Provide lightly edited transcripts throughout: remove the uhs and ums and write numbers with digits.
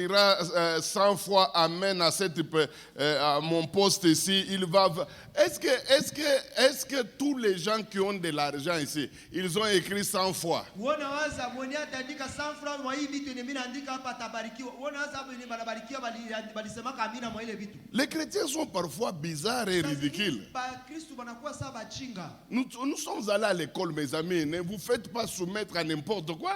dira 100 fois amen à à mon poste ici, il va. Est-ce que tous les gens qui ont de l'argent ici, ils ont écrit 100 fois? Les chrétiens sont parfois bizarres et ridicules. Nous sommes allés à l'école, mes amis. Ne vous faites pas soumettre à n'importe quoi.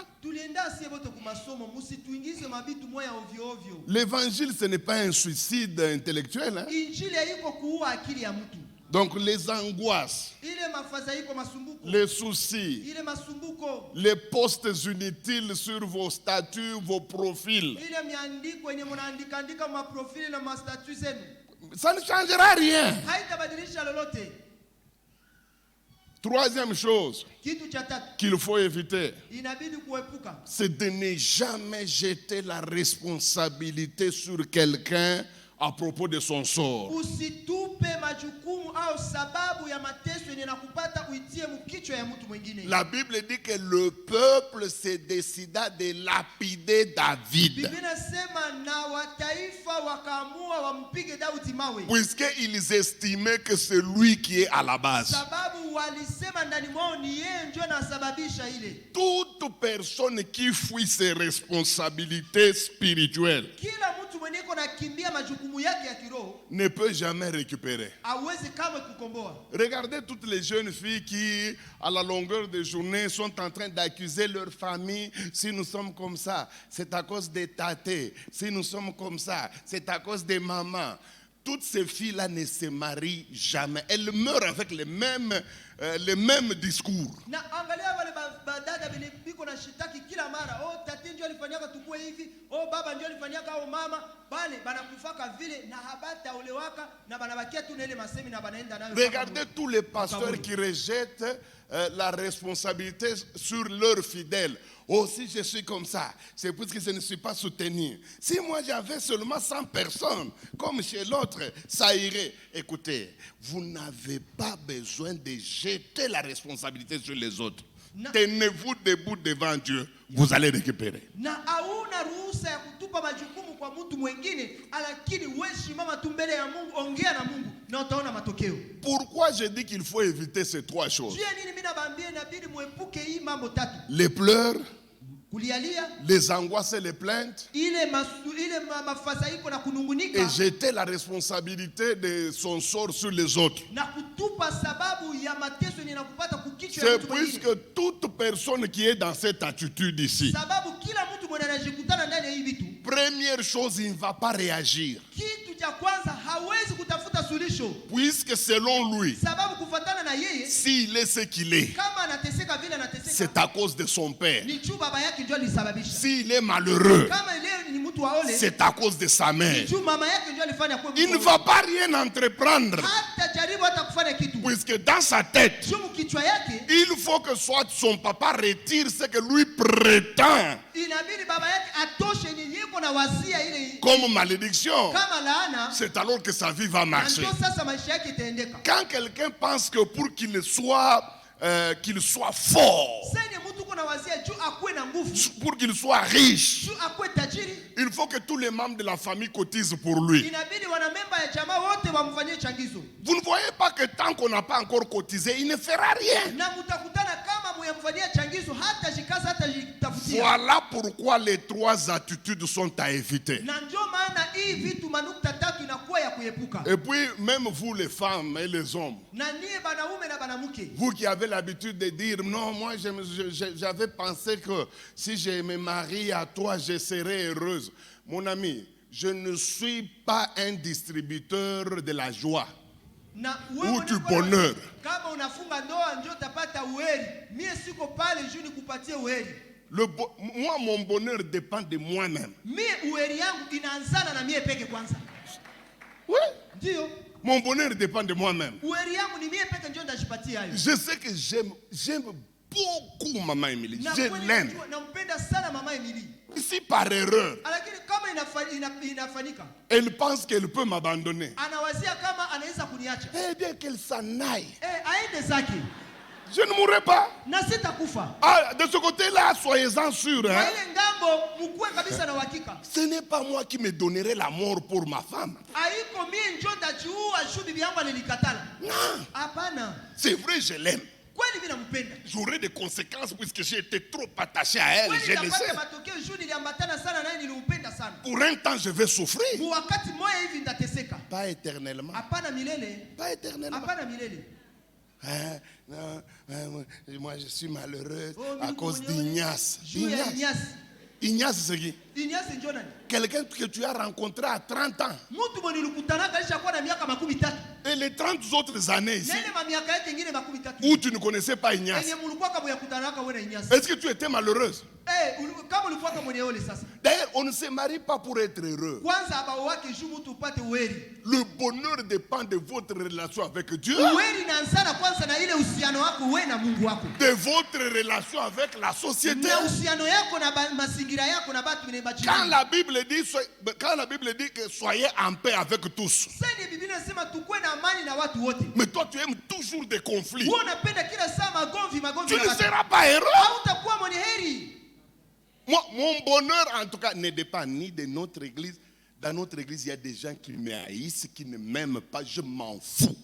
L'évangile, ce n'est pas un suicide intellectuel. Hein? Donc les angoisses, les soucis, les postes inutiles sur vos statuts, vos profils, ça ne changera rien. Troisième chose qu'il faut éviter, c'est de ne jamais jeter la responsabilité sur quelqu'un à propos de son sort. La Bible dit que le peuple se décida de lapider David, puisqu'ils estimaient que c'est lui qui est à la base. Toute personne qui fuit ses responsabilités spirituelles ne peut jamais récupérer. Regardez toutes les jeunes filles qui, à la longueur de journée, sont en train d'accuser leur famille. Si nous sommes comme ça, c'est à cause des tatés. Si nous sommes comme ça, c'est à cause des mamans. Toutes ces filles-là ne se marient jamais. Elles meurent avec les mêmes discours. Regardez tous les pasteurs qui rejettent la responsabilité sur leurs fidèles. Oh, si je suis comme ça, c'est parce que je ne suis pas soutenu. Si moi j'avais seulement 100 personnes, comme chez l'autre, ça irait. Écoutez, vous n'avez pas besoin de jeter la responsabilité sur les autres. Tenez-vous debout devant Dieu, vous allez récupérer. Pourquoi je dis qu'il faut éviter ces trois choses? Les pleurs, les angoisses et les plaintes, et jeter la responsabilité de son sort sur les autres. C'est puisque toute personne qui est dans cette attitude ici, première chose, il ne va pas réagir. Puisque selon lui, s'il est ce qu'il est, c'est à cause de son père. S'il est malheureux, c'est à cause de sa mère. Il ne va pas rien entreprendre, puisque dans sa tête, il faut que soit son papa retire ce que lui prétend comme malédiction. C'est alors que sa vie va marcher. Quand quelqu'un pense que pour qu'il soit fort, pour qu'il soit riche, il faut que tous les membres de la famille cotisent pour lui. Vous ne voyez pas que tant qu'on n'a pas encore cotisé, il ne fera rien. Voilà pourquoi les trois attitudes sont à éviter. Et puis, même vous les femmes et les hommes, vous qui avez l'habitude de dire, non, moi j'avais pensé que si je me marie à toi, je serais heureuse. Mon ami, je ne suis pas un distributeur de la joie ou du bonheur. Moi, mon bonheur dépend de moi-même. Oui. Mon bonheur dépend de moi-même. Je sais que j'aime beaucoup Maman Émilie. Je l'aime. Si par erreur, elle pense qu'elle peut m'abandonner, eh bien qu'elle s'en aille. Je ne mourrai pas. Ah, de ce côté-là, soyez-en sûrs. Hein? Ce n'est pas moi qui me donnerai la mort pour ma femme. Non. C'est vrai, je l'aime. J'aurai des conséquences puisque j'ai été trop attaché à elle. Je le sais. Pour un temps, je vais souffrir. Pas éternellement. Pas éternellement. Hein, non, moi, je suis malheureuse à cause d'Ignace. Ignace, c'est qui? Quelqu'un que tu as rencontré à 30 ans. Et les 30 autres années ici, où tu ne connaissais pas Ignace. Est-ce que tu étais malheureuse? D'ailleurs, on ne se marie pas pour être heureux. Le bonheur dépend de votre relation avec Dieu. De votre relation avec la société. Quand la Bible dit que soyez en paix avec tous. Mais toi tu aimes toujours des conflits. Tu ne seras pas heureux. Moi, mon bonheur en tout cas ne dépend ni de notre église. Dans notre église, il y a des gens qui me haïssent, qui ne m'aiment pas. Je m'en fous.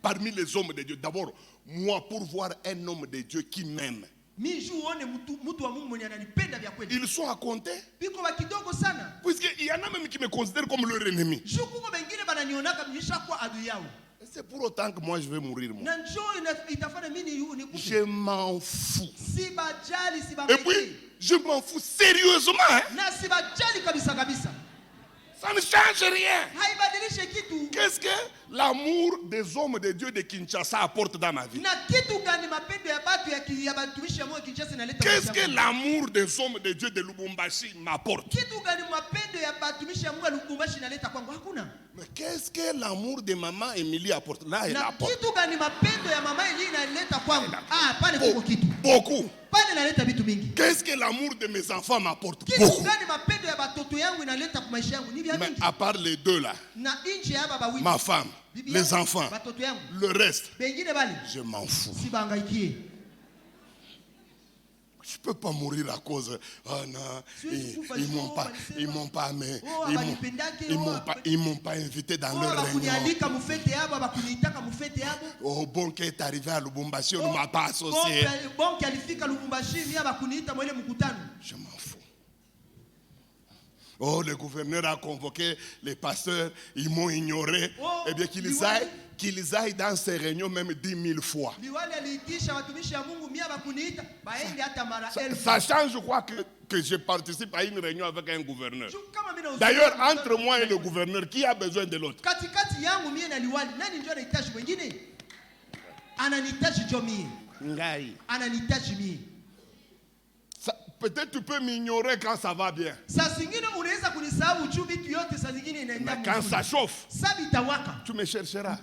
Parmi les hommes de Dieu, d'abord, moi, pour voir un homme de Dieu qui m'aime, ils sont à compter. Puisqu'il y en a même qui me considèrent comme leur ennemi. C'est pour autant que moi je vais mourir. Moi. Je m'en fous. Et puis, je m'en fous sérieusement. Hein? Ça ne change rien. Qu'est-ce que l'amour des hommes de Dieu de Kinshasa apporte dans ma vie? Qu'est-ce que l'amour des hommes de Dieu de Lubumbashi m'apporte? Mais qu'est-ce que l'amour de maman Émilie apporte? Là, elle apporte. Beaucoup. Qu'est-ce que l'amour de mes enfants m'apporte? Beaucoup. Mais à part les deux là, ma femme, les enfants, le reste, je m'en fous. Je ne peux pas mourir à cause. Oh non, ils m'ont pas invité dans leur réunion. Oh, bon qui est arrivé à Lubumbashi, on ne m'a pas associé. Je m'en fous. Oh, le gouverneur a convoqué les pasteurs, ils m'ont ignoré. Eh bien, qu'ils aillent dans ces réunions même 10 000 fois. Ça change, je crois, que je participe à une réunion avec un gouverneur. D'ailleurs, entre moi et le gouverneur, qui a besoin de l'autre? Peut-être tu peux m'ignorer quand ça va bien. Mais quand ça chauffe, tu me chercheras.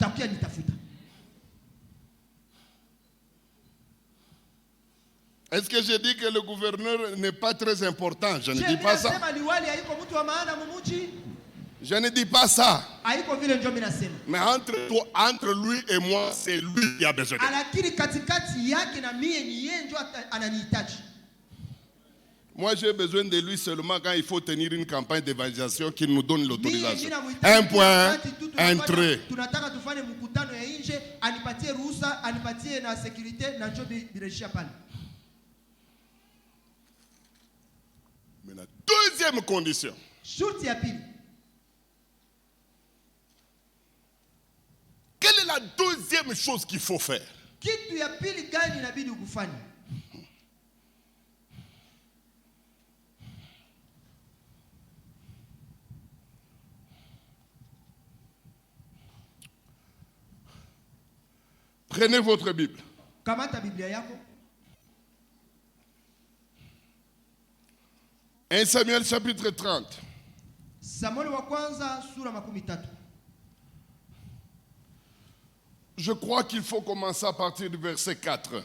Est-ce que je dis que le gouverneur n'est pas très important? Je ne dis pas ça. Je ne dis pas ça. Mais entre lui et moi, c'est lui qui a besoin de moi. Moi, j'ai besoin de lui seulement quand il faut tenir une campagne d'évangélisation qui nous donne l'autorisation. Un point, un trait. Mais la deuxième condition. Quelle est la deuxième chose qu'il faut faire? Prenez votre Bible. 1 Samuel chapitre 30. Je crois qu'il faut commencer à partir du verset 4.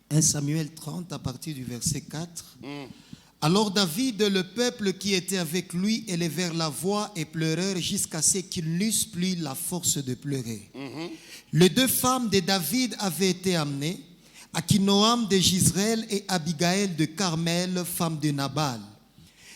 1 Samuel 30 à partir du verset 4. Alors David et le peuple qui était avec lui élevèrent la voix et pleurèrent jusqu'à ce qu'ils n'eussent plus la force de pleurer. Les 2 femmes de David avaient été amenées, Akinoam de Jezreel et Abigaël de Carmel, femme de Nabal.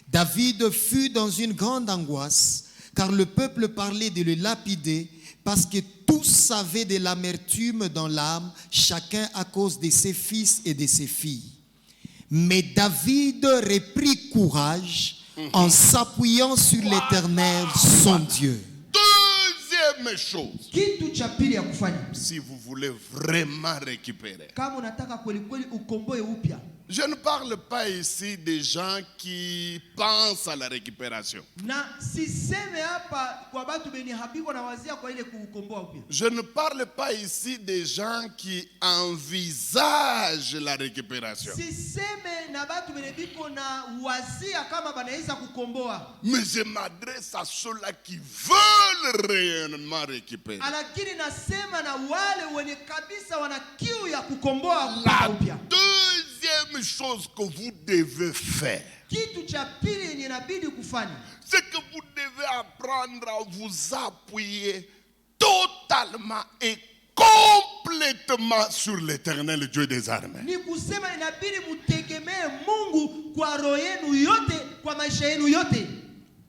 David fut dans une grande angoisse, car le peuple parlait de le lapider, parce que tous avaient de l'amertume dans l'âme, chacun à cause de ses fils et de ses filles. Mais David reprit courage en s'appuyant sur l'Éternel, son Dieu. Deuxième chose, si vous voulez vraiment récupérer, je ne parle pas ici des gens qui pensent à la récupération. Je ne parle pas ici des gens qui envisagent la récupération. Mais je m'adresse à ceux-là qui veulent réellement récupérer. La deuxième chose que vous devez faire, c'est que vous devez apprendre à vous appuyer totalement et complètement sur l'Éternel Dieu des armées.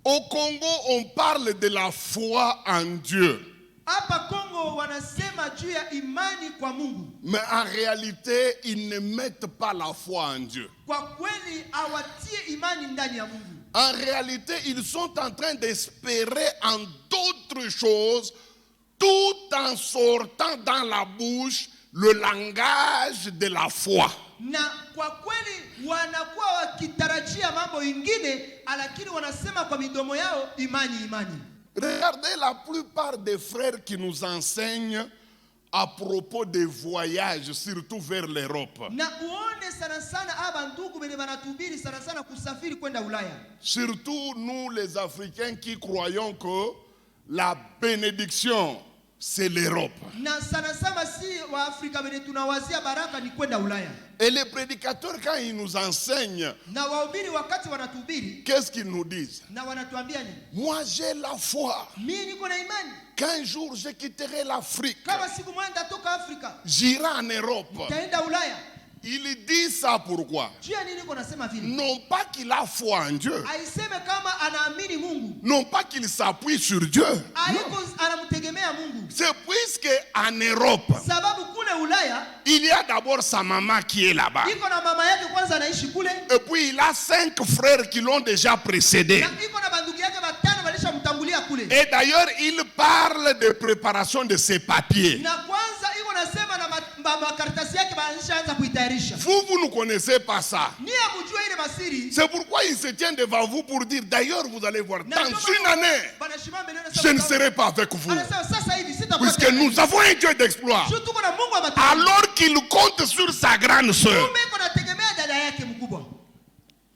Au Congo, on parle de la foi en Dieu. Mais en réalité, ils ne mettent pas la foi en Dieu. En réalité, ils sont en train d'espérer en d'autres choses, tout en sortant dans la bouche le langage de la foi. Regardez la plupart des frères qui nous enseignent à propos des voyages, surtout vers l'Europe. Surtout nous les Africains qui croyons que la bénédiction, c'est l'Europe. Et les prédicateurs, quand ils nous enseignent, qu'est-ce qu'ils nous disent? Moi, j'ai la foi qu'un jour je quitterai l'Afrique, j'irai en Europe. Il dit ça pourquoi? Non pas qu'il a foi en Dieu, non pas qu'il s'appuie sur Dieu. C'est puisque en Europe, il y a d'abord sa maman qui est là-bas. Et puis il a 5 frères qui l'ont déjà précédé. Et d'ailleurs, il parle de préparation de ses papiers. Vous ne connaissez pas ça. C'est pourquoi il se tient devant vous pour dire, d'ailleurs, vous allez voir, dans une année, je ne serai pas avec vous. Puisque nous avons un Dieu d'exploit. Alors qu'il compte sur sa grande sœur.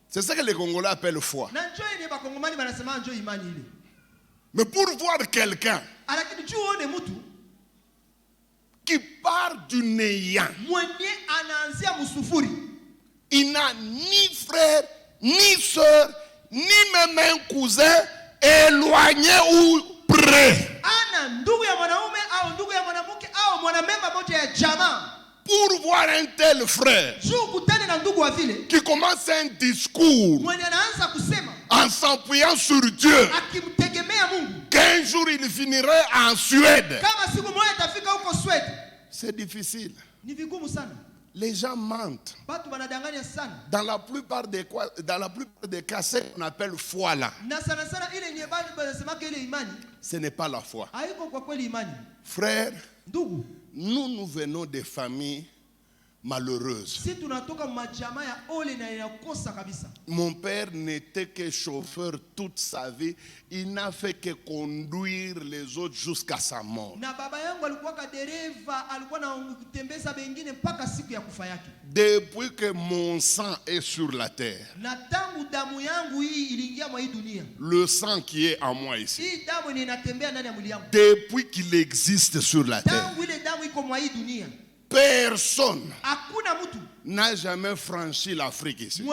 C'est ça que les Congolais appellent foi. Mais pour voir quelqu'un qui part du néant, il n'a ni frère, ni soeur, ni même un cousin éloigné ou près. Pour voir un tel frère qui commence un discours en s'appuyant sur Dieu, qu'un jour il finirait en Suède, c'est difficile. Les gens mentent. Dans la plupart des cas, ce qu'on appelle foi là, ce n'est pas la foi. Frère, nous venons des familles malheureuses. Mon père n'était que chauffeur toute sa vie. Il n'a fait que conduire les autres jusqu'à sa mort. Depuis que mon sang est sur la terre, le sang qui est en moi ici, depuis qu'il existe sur la terre, Personne n'a jamais franchi l'Afrique ici.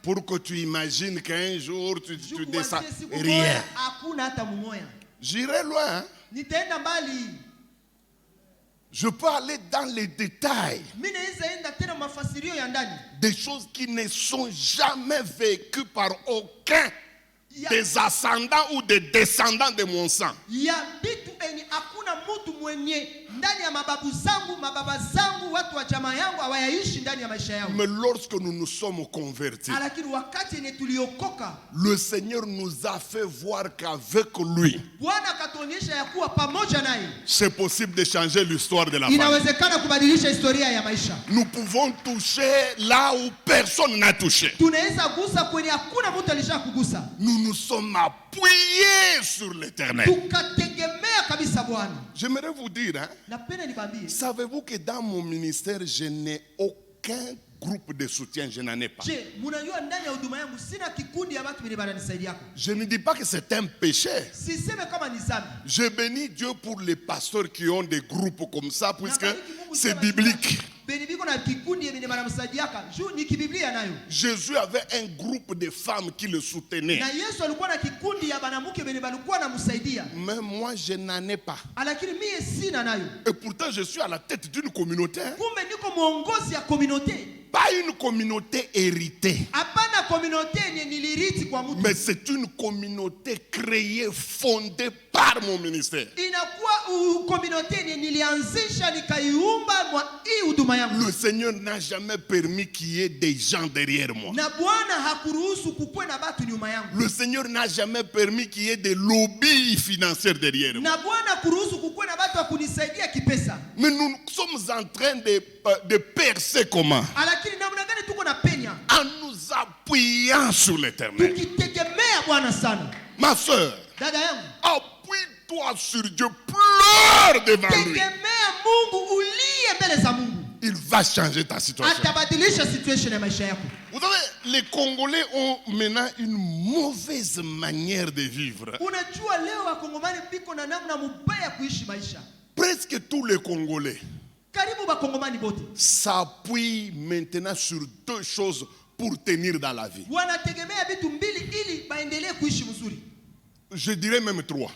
Pour que tu imagines qu'un jour tu descends. Rien. J'irai loin. Je peux aller dans les détails. Des choses qui ne sont jamais vécues par aucun des ascendants ou des descendants de mon sang. Mais lorsque nous nous sommes convertis, le Seigneur nous a fait voir qu'avec lui, c'est possible de changer l'histoire de la famille. Nous pouvons toucher là où personne n'a touché. Nous nous sommes appuyés sur l'Éternel. J'aimerais vous dire, savez-vous que dans mon ministère, je n'ai aucun groupe de soutien, je n'en ai pas. Je ne dis pas que c'est un péché. Je bénis Dieu pour les pasteurs qui ont des groupes comme ça, puisque c'est biblique. Jésus avait un groupe de femmes qui le soutenaient. Mais moi, je n'en ai pas. Et pourtant, je suis à la tête d'une communauté. Pas une communauté héritée. Mais c'est une communauté créée, fondée par mon ministère. Le Seigneur n'a jamais permis qu'il y ait des gens derrière moi. Le Seigneur n'a jamais permis qu'il y ait des lobbies financiers derrière moi. Mais nous sommes en train de percer comment? En nous appuyant sur l'Éternel. Ma soeur, appuie-toi sur Dieu, pleure devant lui. Il va changer ta situation. Vous savez, les Congolais ont maintenant une mauvaise manière de vivre. Presque tous les Congolais s'appuient maintenant sur deux choses pour tenir dans la vie. Je dirais même trois.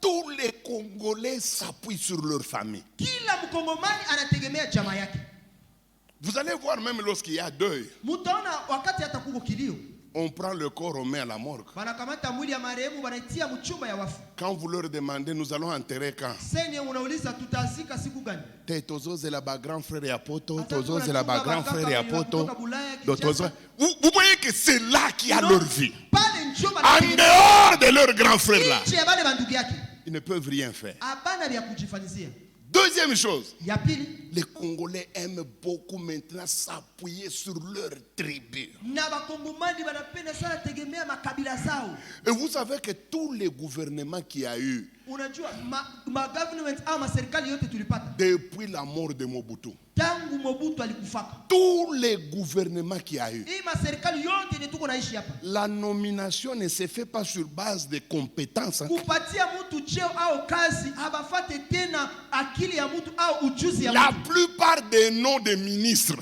Tous les Congolais s'appuient sur leur famille. Vous allez voir même lorsqu'il y a deuil. On prend le corps, on met à la morgue. Quand vous leur demandez, nous allons enterrer quand? Grand frère et apoto. Vous voyez que c'est là qu'il y a leur vie. En dehors de leur grand frère là, ils ne peuvent rien faire. Deuxième chose, les Congolais aiment beaucoup maintenant s'appuyer sur leur tribu. Et vous savez que tous les gouvernements qu'il y a eu depuis la mort de Mobutu, tous les gouvernements qu'il y a eu, la nomination ne se fait pas sur base de compétences. La plupart des noms des ministres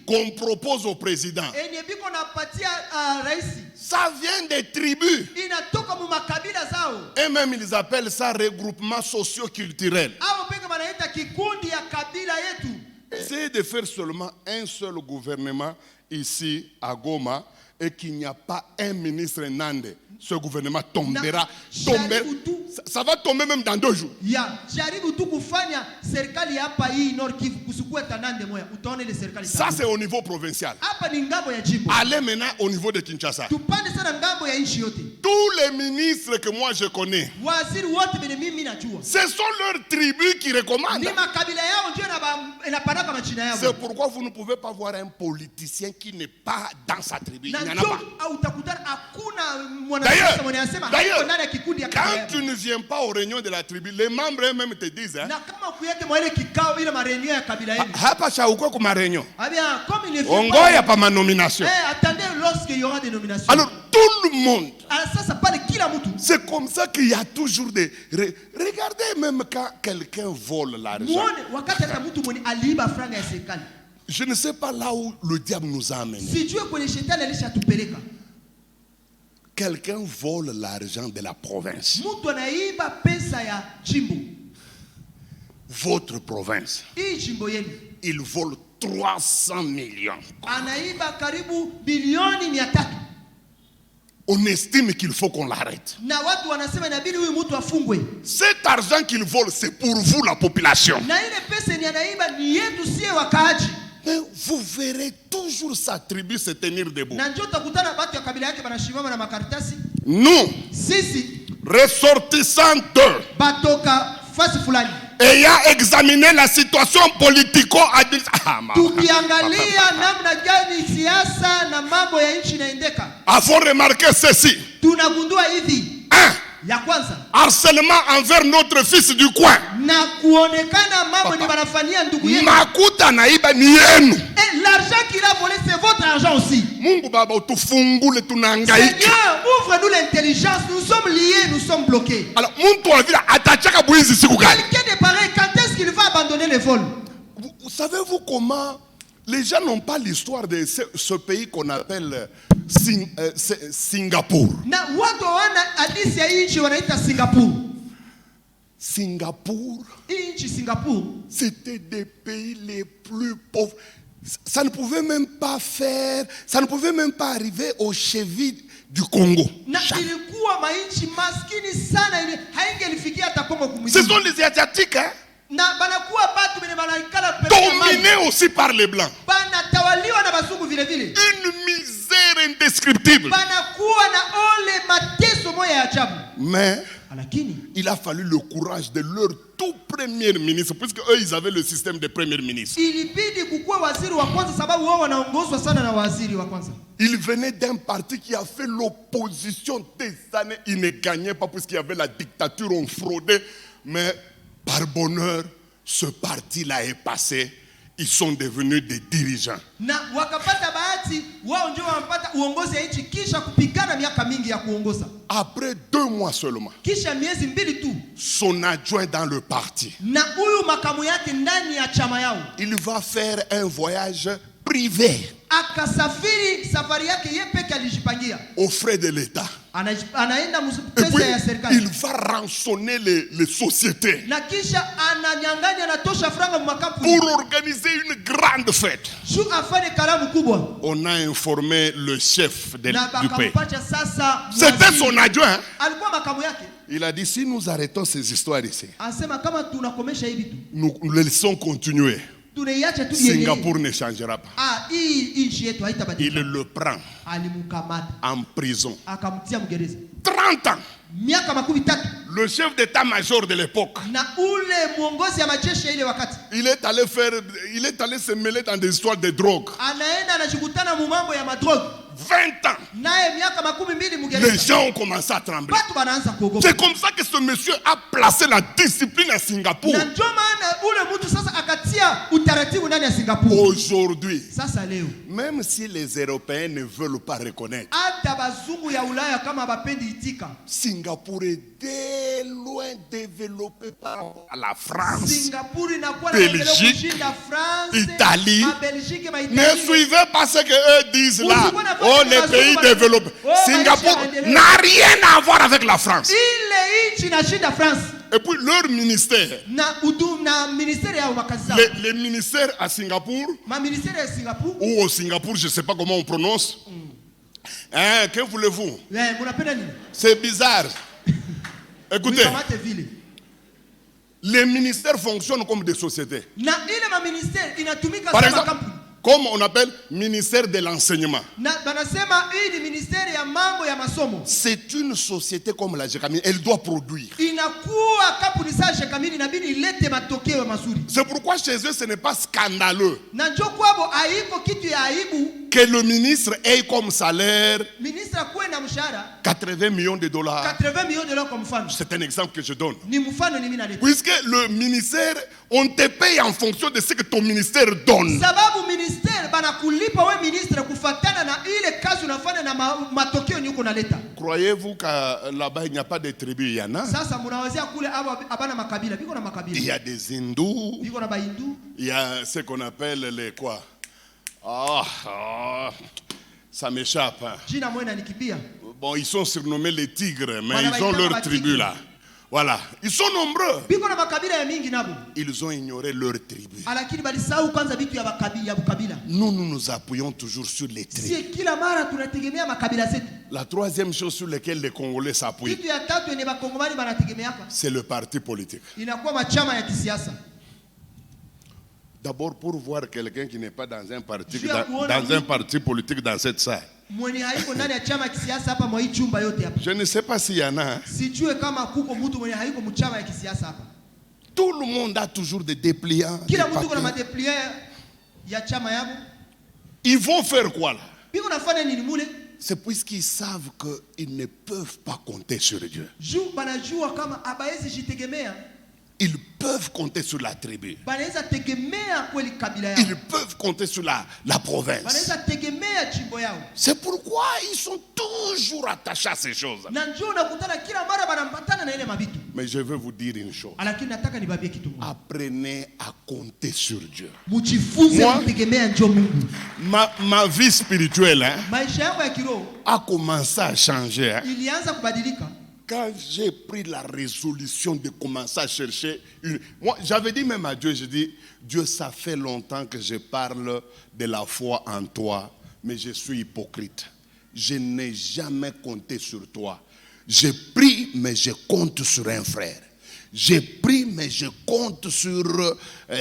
qu'on propose au président, ça vient des tribus. Et même ils appellent ça regroupement socio-culturel. Essayez de faire seulement un seul gouvernement ici à Goma et qu'il n'y a pas un ministre nande. Ce gouvernement tombera. Ça va tomber même dans 2 jours. Ça c'est au niveau provincial. Allez maintenant au niveau de Kinshasa. Tous les ministres que moi je connais, ce sont leurs tribus qui recommandent. C'est pourquoi vous ne pouvez pas voir un politicien qui n'est pas dans sa tribu. Il n'y en a pas. D'ailleurs, quand tu ne viens pas aux réunions de la tribu, les membres eux-mêmes te disent hapa chaukwe kuma réunion. Ongoya pa ma nomination. Alors tout le monde C'est comme ça qu'il y a toujours des... Regardez même quand quelqu'un vole l'argent. Je ne sais pas là où le diable nous a amenés. Quelqu'un vole l'argent de la province. Votre province. Il vole 300 millions. On estime qu'il faut qu'on l'arrête. Cet argent qu'il vole, c'est pour vous, la population. Mais vous verrez toujours sa tribu se tenir debout. Nous, ressortissants ayant examiné la situation politico-administrative, avons remarqué ceci. Harcèlement envers notre fils du coin. L'argent qu'il a volé, c'est votre argent aussi. Seigneur, ouvre-nous l'intelligence. Nous sommes liés, nous sommes bloqués. Alors, quelqu'un de pareil, quand est-ce qu'il va abandonner les vols? Vous savez-vous comment les gens n'ont pas l'histoire de ce pays qu'on appelle Singapour. Singapour, c'était des pays les plus pauvres. Ça ne pouvait même pas arriver aux chevilles du Congo. Ce sont les Asiatiques, hein? Dominés aussi par les Blancs. Une misère indescriptible. Mais il a fallu le courage de leur tout premier ministre, puisque eux ils avaient le système de premier ministre. Il venait d'un parti qui a fait l'opposition des années. Il ne gagnait pas puisqu'il y avait la dictature, on fraudait. Mais par bonheur, ce parti-là est passé. Ils sont devenus des dirigeants. Après 2 mois seulement, son adjoint dans le parti, il va faire un voyage privé aux frais de l'État. Et puis, il va rançonner les sociétés pour organiser une grande fête. On a informé le chef du pays. C'était son adjoint. Il a dit, si nous arrêtons ces histoires ici, nous les laissons continuer, Singapour ne changera pas. Il le prend en prison. 30 ans. Le chef d'état-major de l'époque, il est allé se mêler dans des histoires de drogue. 20 ans. Les gens ont commencé à trembler. C'est comme ça que ce monsieur a placé la discipline à Singapour. Aujourd'hui, même si les Européens ne veulent pas reconnaître, Singapour est dès loin développé par la France, Belgique, Italie. Ne suivez pas ce qu'eux disent là. Oh, les pays développés. Singapour n'a rien à voir avec la France. Et puis leur ministère, les ministères à Singapour, ou au Singapour, je ne sais pas comment on prononce. Hein, que voulez-vous? C'est bizarre. Écoutez, les ministères fonctionnent comme des sociétés. Par exemple, comme on appelle ministère de l'enseignement. C'est une société comme la GECAMI, elle doit produire. Et C'est pourquoi chez eux ce n'est pas scandaleux que le ministre ait comme salaire 80 millions de dollars. C'est un exemple que je donne. Puisque le ministère, on te paye en fonction de ce que ton ministère donne. Croyez-vous que là-bas il n'y a pas de tribus? Il y en a. Il y a des hindous. Il y a ce qu'on appelle les quoi? Ça m'échappe. Bon, ils sont surnommés les tigres, mais ils ont leur tribu là. Voilà, ils sont nombreux. Ils ont ignoré leur tribu. Nous nous appuyons toujours sur les tribus. La troisième chose sur laquelle les Congolais s'appuient, c'est le parti politique. D'abord, pour voir quelqu'un qui n'est pas dans un parti, dans un parti politique dans cette salle. Je ne sais pas s'il y en a. Tout le monde a toujours des dépliants. Ils vont faire quoi là? C'est puisqu'ils savent qu'ils ne peuvent pas compter sur Dieu. Ils peuvent compter sur la tribu. Ils peuvent compter sur la province. C'est pourquoi ils sont toujours attachés à ces choses. Mais je veux vous dire une chose. Apprenez à compter sur Dieu. Moi, ma vie spirituelle a commencé à changer. Quand j'ai pris la résolution de commencer à chercher moi, j'avais dit même à Dieu, je dis, Dieu, ça fait longtemps que je parle de la foi en toi, mais je suis hypocrite. Je n'ai jamais compté sur toi. J'ai pris, mais je compte sur un frère. J'ai pris, mais je compte sur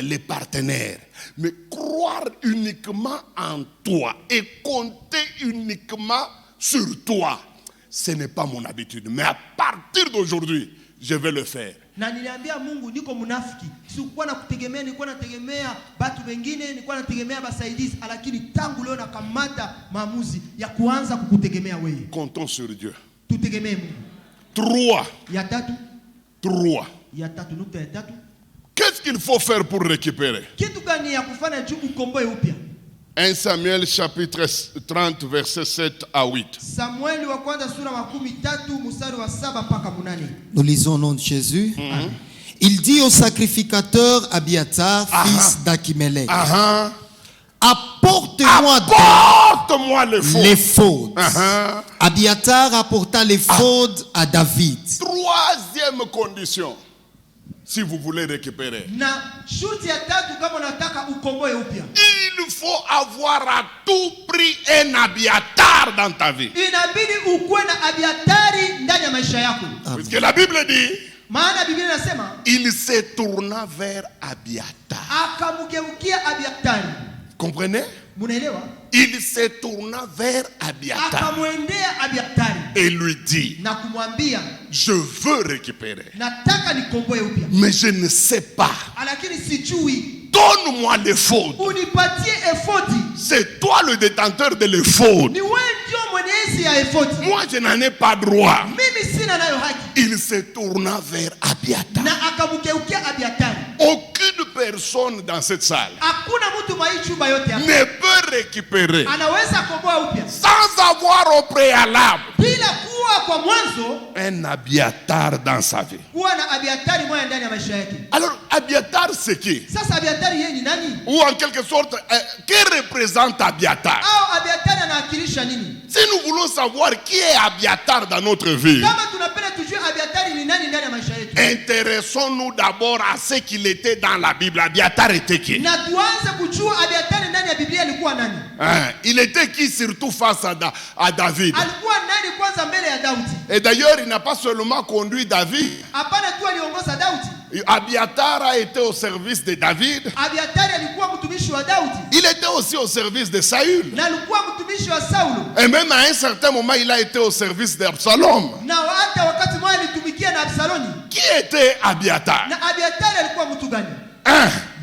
les partenaires. Mais croire uniquement en toi et compter uniquement sur toi, ce n'est pas mon habitude, mais à partir d'aujourd'hui, je vais le faire. Comptons sur Dieu. 3. Qu'est-ce qu'il faut faire pour récupérer? 1 Samuel chapitre 30 versets 7 à 8. Nous lisons au nom de Jésus. Il dit au sacrificateur Abiatar, fils d'Achimelech, apporte-moi l'éphod. Abiatar apporta l'éphod à David. Troisième condition, si vous voulez récupérer, il faut avoir à tout prix un Abiatar dans ta vie. Parce que la Bible dit, il se tourna vers Abiatar. Comprenez? Il se tourna vers Abiatar et lui dit, je veux récupérer, mais je ne sais pas. Donne-moi l'éphod. C'est toi le détenteur de l'éphod. Moi, je n'en ai pas droit. Il se tourna vers Abiatar. Aucune personne dans cette salle ne peut récupérer sans avoir au préalable un Abiatar dans sa vie. Alors, Abiatar, c'est qui? Ou en quelque sorte, que représente Abiatar? Si nous voulons savoir qui est Abiatar dans notre vie, intéressons-nous d'abord à ce qu'il était dans la Bible. Abiatar était qui? Il était qui surtout face à David? Et d'ailleurs, il n'a pas seulement conduit David. Abiatar a été au service de David. Il était aussi au service de Saül. Et même à un certain moment, il a été au service d'Absalom. Qui était Abiatar? Na Abiatar alikuwa mtu gani?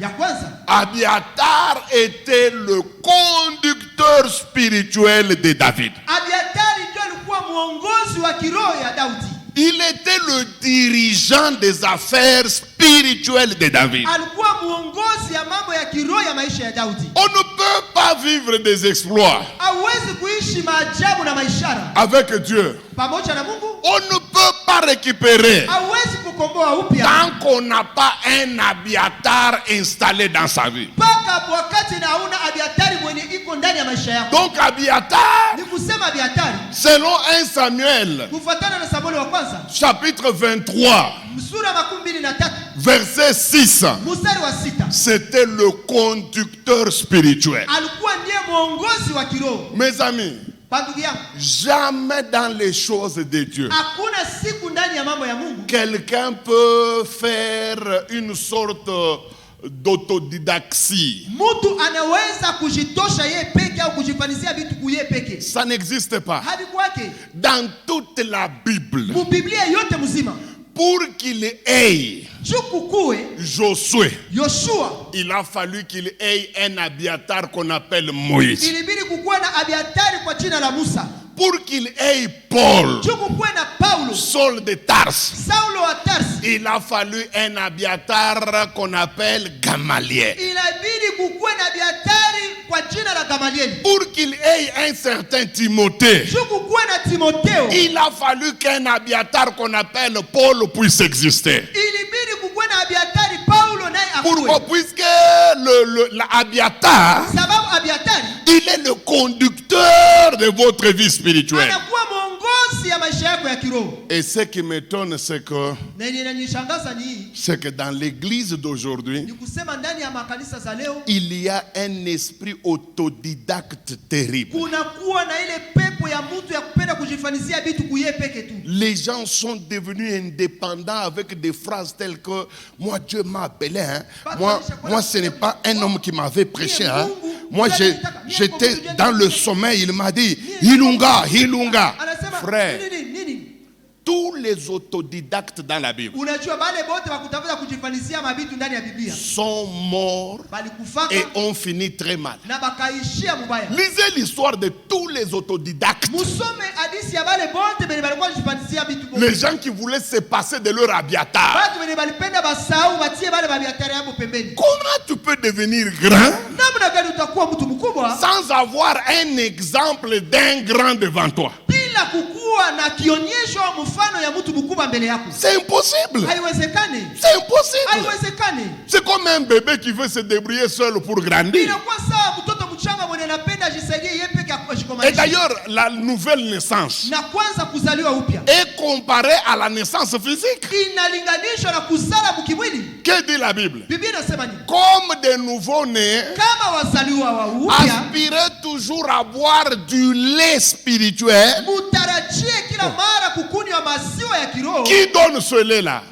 Ya kwanza, Abiatar était le conducteur spirituel de David. Abiatar ndio alikuwa mwongozi wa kiroho ya Daudi. Il était le dirigeant des affaires spirituelles de David. Alikuwa mwongozi ya mambo ya kiroho ya maisha ya Daudi. On ne peut pas vivre des exploits Hawezi kuishi maajabu na maishara avec Dieu. Pamoja na Mungu. On ne peut pas récupérer Hawezi kukomboa upya tant qu'on n'a pas un Abiatar installé dans sa vie. Paka wakati na hauna Abiatari mwenye iko ndani ya maisha yako. Donc Abiatar, ni kusema Abiatari, selon 1 Samuel, kufuatana na Samueli wa kwanza, chapitre 23, sura 23, verset 6, mstari wa 6, c'était le conducteur spirituel. Alikuwa ndiye mwongozi wa kiroho. Mes amis, jamais dans les choses de Dieu quelqu'un peut faire une sorte d'autodidaxie. Ça n'existe pas. Dans toute la Bible, pour qu'il ait Josué, il a fallu qu'il ait un Abiatar qu'on appelle Moïse. Pour qu'il ait Paul, Saul de Tarse, il a fallu un Abiatar qu'on appelle Gamaliel. Pour qu'il ait un certain Timothée, il a fallu qu'un Abiatar qu'on appelle Paul puisse exister. Pourquoi? Puisque l'Abiatar, il est le conducteur de votre vie spirituelle. Et ce qui m'étonne, c'est que dans l'église d'aujourd'hui, il y a un esprit autodidacte terrible. Les gens sont devenus indépendants avec des phrases telles que moi Dieu m'a appelé, moi ce n'est pas un homme qui m'avait prêché, moi j'étais dans le sommeil, il m'a dit Hilunga, Hilunga. Frère, tous les autodidactes dans la Bible sont morts et ont fini très mal. Lisez l'histoire de tous les autodidactes. Les gens qui voulaient se passer de leur Abiatar. Comment tu peux devenir grand sans avoir un exemple d'un grand devant toi? C'est impossible. C'est impossible. C'est comme un bébé qui veut se débrouiller seul pour grandir. Et d'ailleurs, la nouvelle naissance est comparée à la naissance physique. Que dit la Bible? Comme des nouveaux-nés, aspirez toujours à boire du lait spirituel. Qui donne ce lait-là?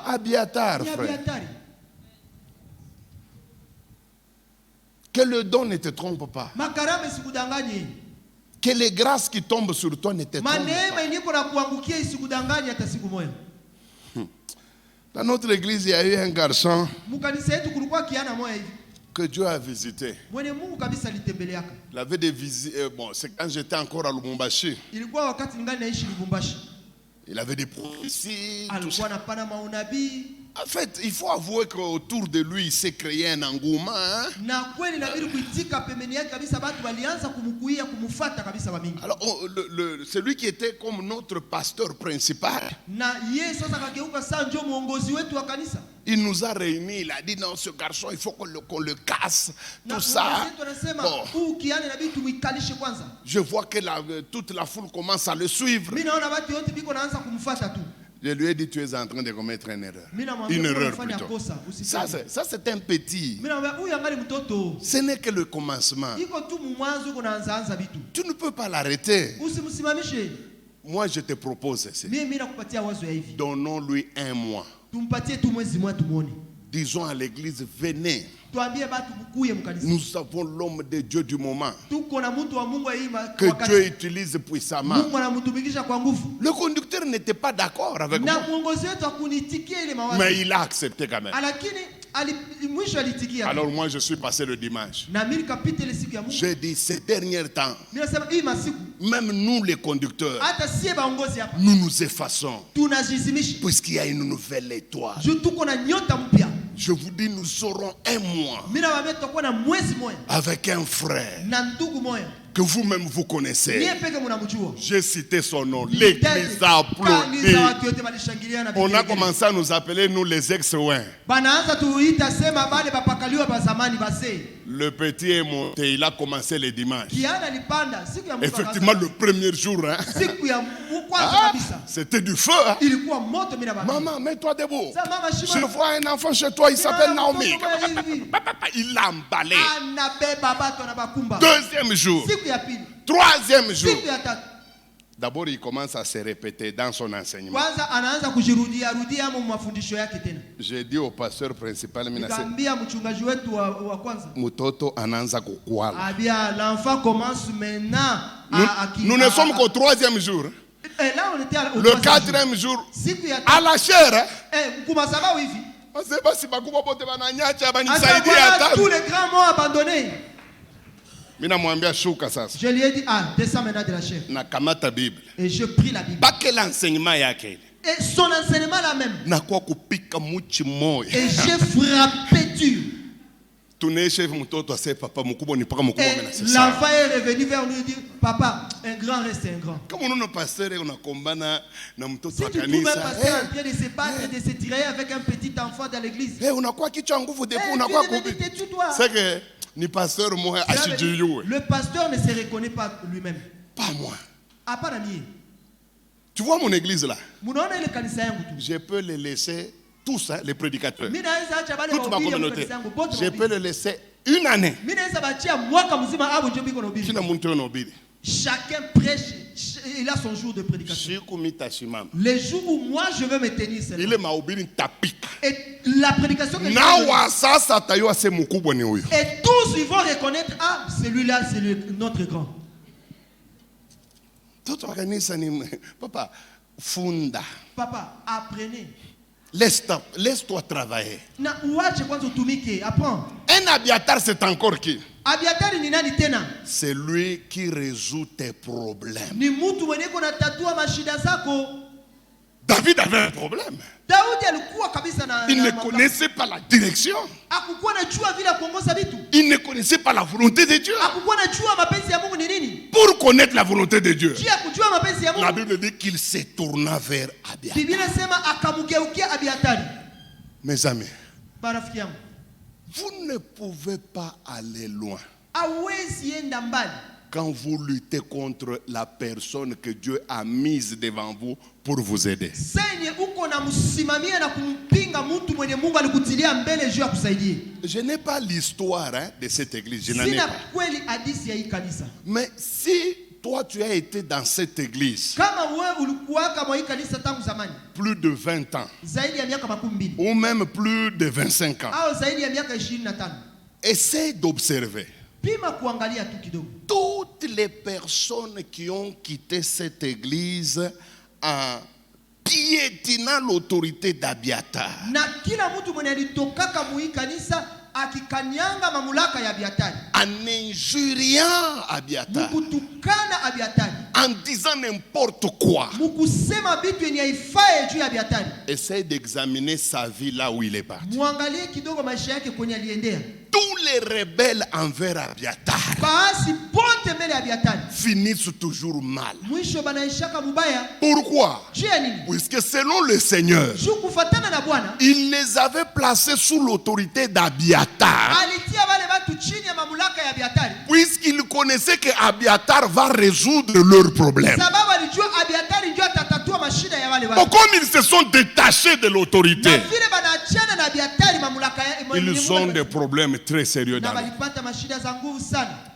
Abiatar, frère. Que le don ne te trompe pas. Que les grâces qui tombent sur toi ne te trompent pas. Dans notre église, il y a eu un garçon que Dieu a visité. Il avait des visites. Bon, c'est quand j'étais encore à Lubumbashi. Il avait des prophéties. En fait, il faut avouer qu'autour de lui, il s'est créé un engouement. Alors, celui qui était comme notre pasteur principal, il nous a réunis. Il a dit non, ce garçon, il faut qu'on le casse. Tout ça. Bon. Je vois que toute la foule commence à le suivre. Je lui ai dit, tu es en train de commettre une erreur. Une erreur plutôt. Ça c'est un petit. Ce n'est que le commencement. Tu ne peux pas l'arrêter. Moi, je te propose ceci. Donnons-lui un mois. Disons à l'église, venez. Nous avons l'homme de Dieu du moment que Dieu utilise puissamment. Le conducteur pasteur n'était pas d'accord avec moi. Mais il a accepté quand même. Alors moi je suis passé le dimanche. J'ai dit ces derniers temps, même nous les conducteurs, nous nous effaçons. Puisqu'il y a une nouvelle étoile. Je vous dis, nous aurons un mois avec un frère que vous-même vous connaissez. J'ai cité son nom. L'église a applaudi. On a commencé à nous appeler, nous, les ex-ouins. Le petit est monté, il a commencé le dimanche. Effectivement, le premier jour, hein. C'était du feu. Hein. Maman, mets-toi debout. Je vois un enfant chez toi, il s'appelle Naomi. Il l'a emballé. Deuxième jour. Troisième jour. D'abord, il commence à se répéter dans son enseignement. J'ai dit au pasteur principal, Mutoto ananza kukwala. Nous ne sommes qu'au troisième jour. Le quatrième jour, à la chair. On ne sait pas si tous les grands m'ont abandonné. Je lui ai dit, descends maintenant de la chair. Et je pris la Bible. Et son enseignement là même. Et j'ai frappé dur. L'enfant est revenu vers lui et dit, papa, un grand reste un grand. Si tu trouves un pasteur en train de se battre et de se tirer avec un petit enfant dans l'église. Ni pasteur moi le pasteur ne se reconnaît pas lui-même. Pas moi. Tu Tu vois mon église là? Je peux les laisser tous, hein, les prédicateurs. Toute ma communauté. Je peux les laisser une année. Chacun prêche, il a son jour de prédication. Les jours où moi je veux me tenir seulement. Et la prédication que je et tous ils vont reconnaître, ah, celui-là c'est notre grand. Papa, funda. Papa, apprenez. Laisse-toi travailler. Apprends. Un Abiatar, c'est encore qui? Abiatar ni nani tena? C'est lui qui résout tes problèmes. Ni mtu mwenye kona tatua mashida zako. David avait un problème. Il ne connaissait pas la direction. Il ne connaissait pas la volonté de Dieu. Pour connaître la volonté de Dieu, la Bible dit qu'il se tourna vers Abiatar. Mes amis, vous ne pouvez pas aller loin quand vous luttez contre la personne que Dieu a mise devant vous pour vous aider. Je n'ai pas l'histoire, hein, de cette église. Je n'en ai pas. Mais si toi tu as été dans cette église plus de 20 ans ou même plus de 25 ans, essaie d'observer toutes les personnes qui ont quitté cette église en piétinant l'autorité d'Abiatar, en injuriant Abiatar, en disant n'importe quoi. Essaye d'examiner sa vie là où il est parti. Tous les rebelles envers Abiatar finissent toujours mal. Pourquoi? Puisque selon le Seigneur, il les avait placés sous l'autorité d'Abiatar, puisqu'il connaissait que Abiatar va résoudre leurs problèmes. Donc, comme ils se sont détachés de l'autorité, ils ont des problèmes très sérieux dans la vie.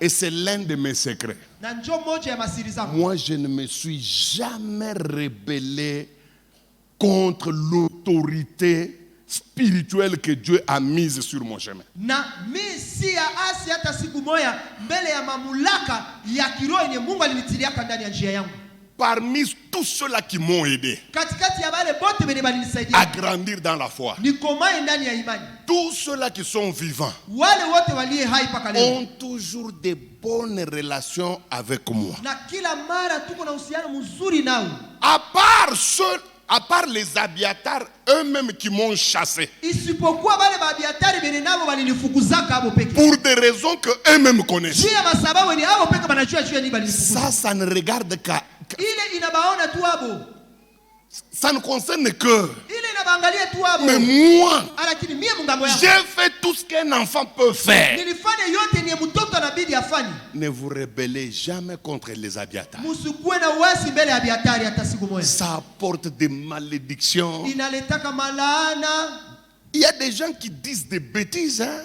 Et c'est l'un de mes secrets. Moi, je ne me suis jamais rebellé contre l'autorité spirituelle que Dieu a mise sur mon chemin. parmi tous ceux-là qui m'ont aidé à grandir dans la foi, tous ceux-là qui sont vivants ont toujours des bonnes relations avec moi. À part les Abiatar eux-mêmes qui m'ont chassé. Pour des raisons que eux-mêmes connaissent. Ça ne regarde qu'à... Ça ne concerne que. Mais moi, j'ai fait tout ce qu'un enfant peut faire. Ne vous rebellez jamais contre les Abiatar. Ça apporte des malédictions. Il y a des gens qui disent des bêtises. Hein?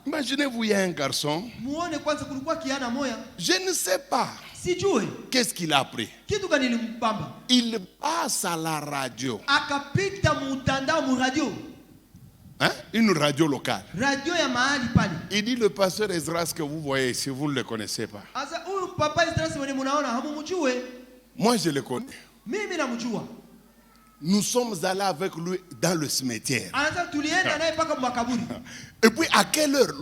Imaginez-vous, il y a un garçon. Je ne sais pas. Qu'est-ce qu'il a appris? Il passe à la radio. Hein? Une radio locale. Il dit le pasteur Esdras que vous voyez ici, vous ne le connaissez pas. Moi je le connais. Nous sommes allés avec lui dans le cimetière. Et puis à quelle heure?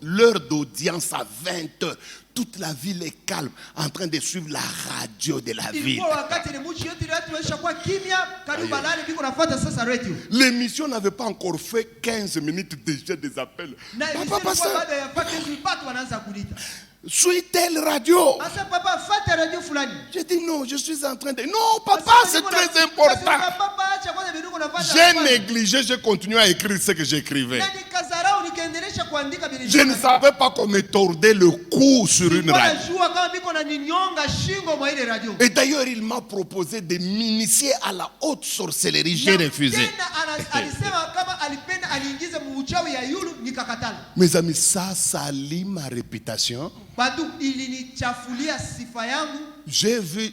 L'heure d'audience à 20h. Toute la ville est calme, en train de suivre la radio de la ville. L'émission n'avait pas encore fait 15 minutes déjà des appels. Papa, suis telle radio. J'ai dit non, je suis en train de... Non, papa, c'est très important. J'ai négligé, j'ai continué à écrire ce que j'écrivais. Je ne savais pas qu'on me tordait le cou sur une radio. Et d'ailleurs, il m'a proposé de m'initier à la haute sorcellerie. J'ai refusé. Mes amis, ça salit ma réputation. J'ai vu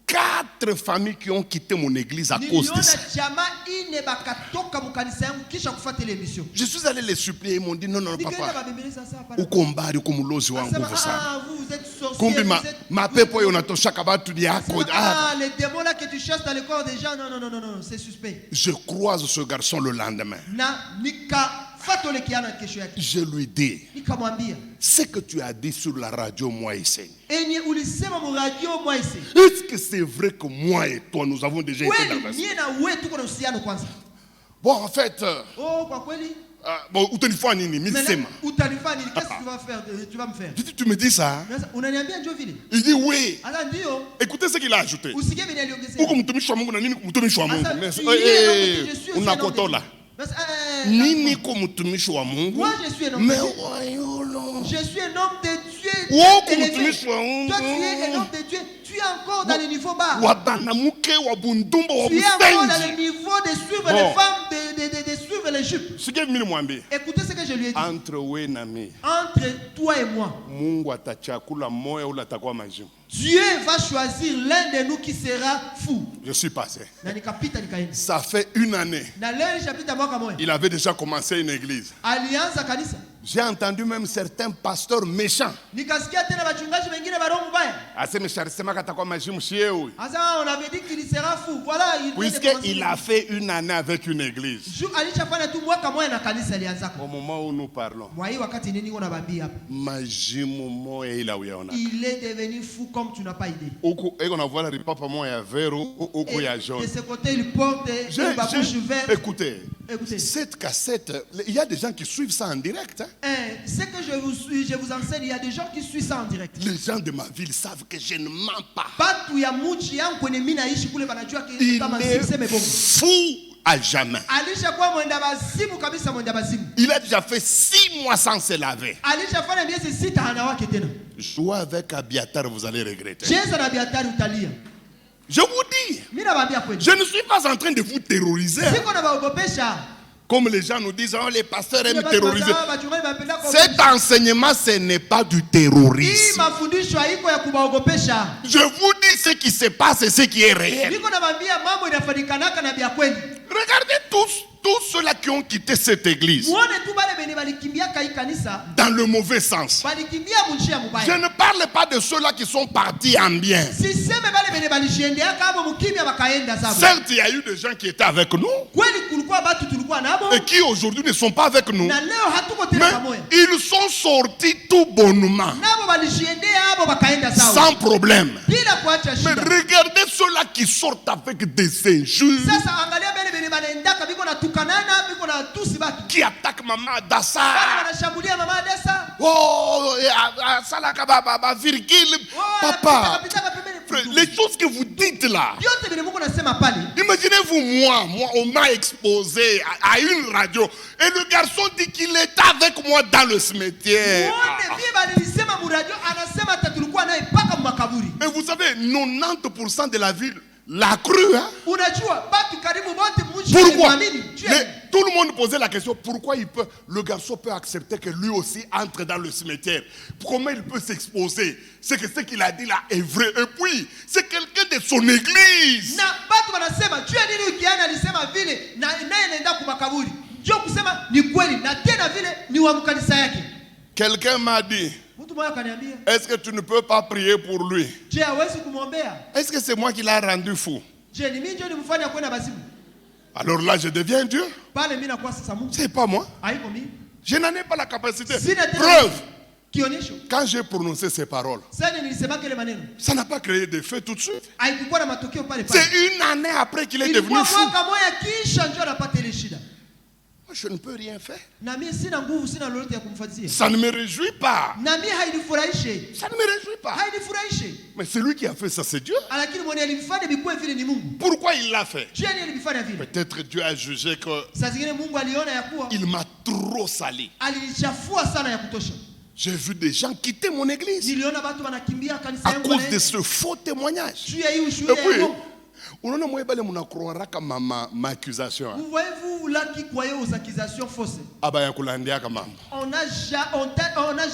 4 familles qui ont quitté mon église à cause de ça. Je suis allé les supplier, ils m'ont dit non, papa. Ou combat, ou comme l'ose ou les démons là que tu chasses dans le corps des gens, non, c'est suspect. Je croise ce garçon le lendemain. Je lui dis ce que tu as dit sur la radio, moi ici. Est-ce que c'est vrai que moi et toi nous avons déjà été dans la... Bon, en fait, bon, qu'est-ce que tu vas me faire? Tu me dis ça? Il dit oui. Écoutez ce qu'il a ajouté. Nini kumutumishi wa Mungu. Moi je suis un homme de Dieu. Je suis un homme de Dieu. Toi tu es un homme de Dieu. Tu es encore dans le niveau bas. Tu es encore dans le niveau de suivre les femmes, de suivre les jupes. Écoutez ce que je lui ai dit. Entre toi et moi, Dieu va choisir l'un de nous qui sera fou. Je suis passé. Ça fait 1 année. Il avait déjà commencé une église. J'ai entendu même certains pasteurs méchants. On avait dit qu'il sera fou. Voilà, puisqu'il a fait 1 année avec une église. Au moment où nous parlons, il est devenu fou comme tu n'as pas idée. De ce côté, il porte une babouche verte. Écoutez, cette cassette, il y a des gens qui suivent ça en direct. Hein? Ce que je vous enseigne, il y a des gens qui suivent ça en direct. Les gens de ma ville savent que je ne mens pas. Il est fou à jamais. Il a déjà fait 6 mois sans se laver. Jouer avec Abiatar, vous allez regretter. Je vous dis, je ne suis pas en train de vous terroriser. Comme les gens nous disent, oh, les pasteurs aiment terroriser. Cet enseignement, ce n'est pas du terrorisme. Je vous dis ce qui se passe et ce qui est réel. Regardez tous ceux-là qui ont quitté cette église dans le mauvais sens. Je ne parle pas de ceux-là qui sont partis en bien. Certes, il y a eu des gens qui étaient avec nous et qui aujourd'hui ne sont pas avec nous, mais ils sont sortis tout bonnement, sans problème. Mais regardez ceux-là qui sortent avec des injures, qui attaquent maman Adassa. Oh, virgule, papa. Les choses que vous dites là. Imaginez-vous, moi, on m'a exposé à une radio et le garçon dit qu'il est avec moi dans le cimetière. Et vous savez, 90% de la ville l'a cru. Hein? Pourquoi? Tout le monde posait la question, pourquoi le garçon peut accepter que lui aussi entre dans le cimetière? Comment il peut s'exposer? C'est que ce qu'il a dit là est vrai. Et puis, c'est quelqu'un de son église. Quelqu'un m'a dit, est-ce que tu ne peux pas prier pour lui? Est-ce que c'est moi qui l'ai rendu fou? Alors là, je deviens Dieu. C'est pas moi. Je n'en ai pas la capacité. Preuve. Quand j'ai prononcé ces paroles, ça n'a pas créé de feu tout de suite. C'est une année après qu'il est devenu fou. Je ne peux rien faire. Ça ne me réjouit pas. Ça ne me réjouit pas. Mais celui qui a fait ça, c'est Dieu. Pourquoi il l'a fait? Peut-être Dieu a jugé qu'il m'a trop sali. J'ai vu des gens quitter mon église à cause de ce faux témoignage. Et puis, vous voyez-vous là qui croyez aux accusations fausses? On n'a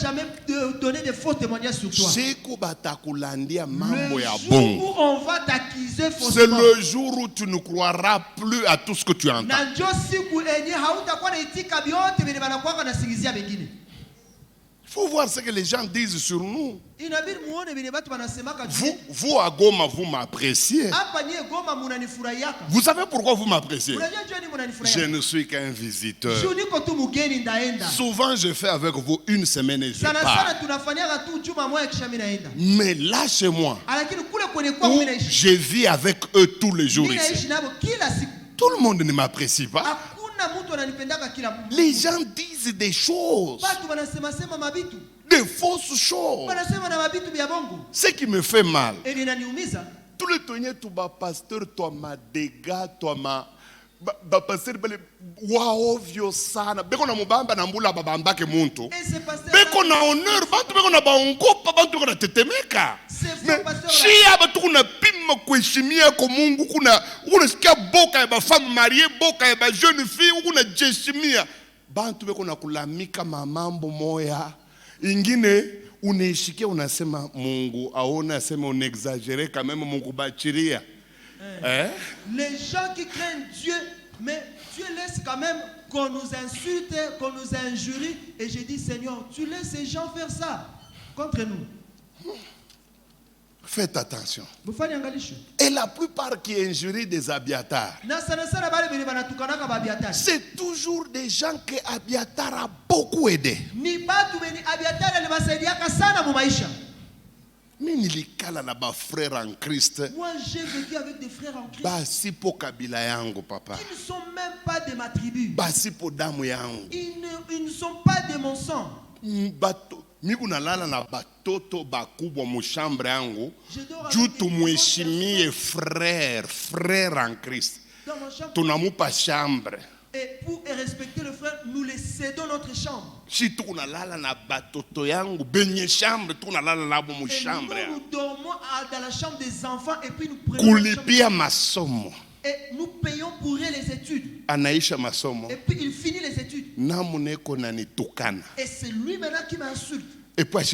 jamais donné de faux témoignages sur toi. Le jour où on va t'accuser faussement, c'est le jour où tu ne croiras plus à tout ce que tu entends. Il faut voir ce que les gens disent sur nous. Vous à Goma, vous m'appréciez. Vous savez pourquoi vous m'appréciez? Je ne suis qu'un visiteur. Souvent je fais avec vous une semaine et je pars. Mais là chez moi, où je vis avec eux tous les jours ici, tout le monde ne m'apprécie pas. Les gens disent des choses, des fausses choses. Ce qui me fait mal, tout le temps, tu vas pasteur, toi ma dégâts, toi ma pasteur, waovyo sana. Beko na mubamba na mbula babamba ke muntu. Beko na honneur, bantu beko na baongopa, bantu beko na tetemeka. Chia batu kuna pima kuheshimia kwa Mungu, kuna sikia boka ya bafamu marié, boka ya ba jeune fille, kuna jeshimia. Bantu beko na kulamika mamambo moya. Ingine unaishikia unasema Mungu aona, asema unexagere quand même Mungu bachiria. Les gens qui craignent Dieu, mais Dieu laisse quand même qu'on nous insulte, qu'on nous injurie. Et j'ai dit, Seigneur, tu laisses ces gens faire ça contre nous. Faites attention. Et la plupart qui injurient des Abiatar, c'est toujours des gens que Abiatar a beaucoup aidé. Moi, j'ai vécu avec des frères en Christ. Basi po kabila yangu, papa. Ils ne sont même pas de ma tribu. Basi po damu yangu. Ils ne sont pas de mon sang. Miku nalala na batoto bakubwa mu chambre yangu. Juu tumuheshimie frère en Christ. Tunamupa chambre. Et pour respecter le frère, nous les cédons notre chambre. Si tu nalala na batoto yangu benye chambre, tu nalala labo mu chambre. Nous dormons dans la chambre des enfants et puis nous prenons kulipia masomo. Et nous payons pour eux les études. Anaisha masomo. Et puis il finit les études. Namuneko nani tukana. Et c'est lui maintenant qui m'insulte. Et puis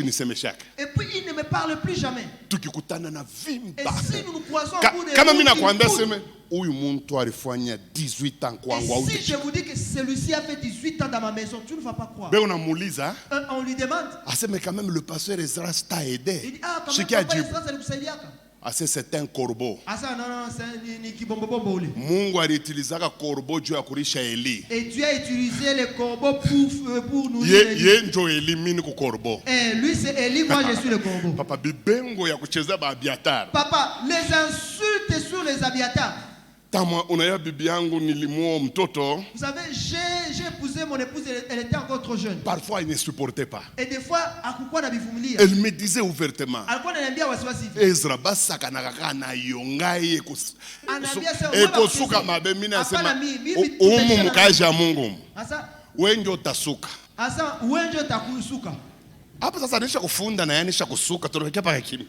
il ne me parle plus jamais. Tukikutana na vimba. Et si nous nous croisons au bout des huyu muntu alifanya 18 ans kwangu. Et si je vous dis que celui-ci a fait 18 ans dans ma maison, tu ne vas pas croire. On lui demande. Mais quand même le pasteur Esdras t'a aidé. Il dit, quand même papa Esdras alikusaidia. C'est un corbeau. Non, c'est kibombo. Mungu aliutilizaka corbeau juu ya kulisha Eli. Et Dieu a utilisé le corbeau pour nous. Njo Eli mini ku corbeau. Lui c'est Eli, moi je suis le corbeau. Papa bibengo ya kucheza ba Abiatar. Papa, les insultes sur les Abiatar. Unaya bibi yangu nilimuoa mtoto. Vous savez, j'ai épousé mon épouse, elle était encore trop jeune. Parfois elle ne supportait pas. Et des fois akukuwa na bivumilia. Elle me disait ouvertement. Alikuwa ananiambia wasiwasi. Ezra basaka nakaka na yongai ekosuka mabe mimi nasema umu mkaji ya Mungu. Asa wewe ndio utasuka. Asa wewe ndio utakusuka. Hapa sasa anisha kufunda na yanisha kusuka tunafikia paka kimi.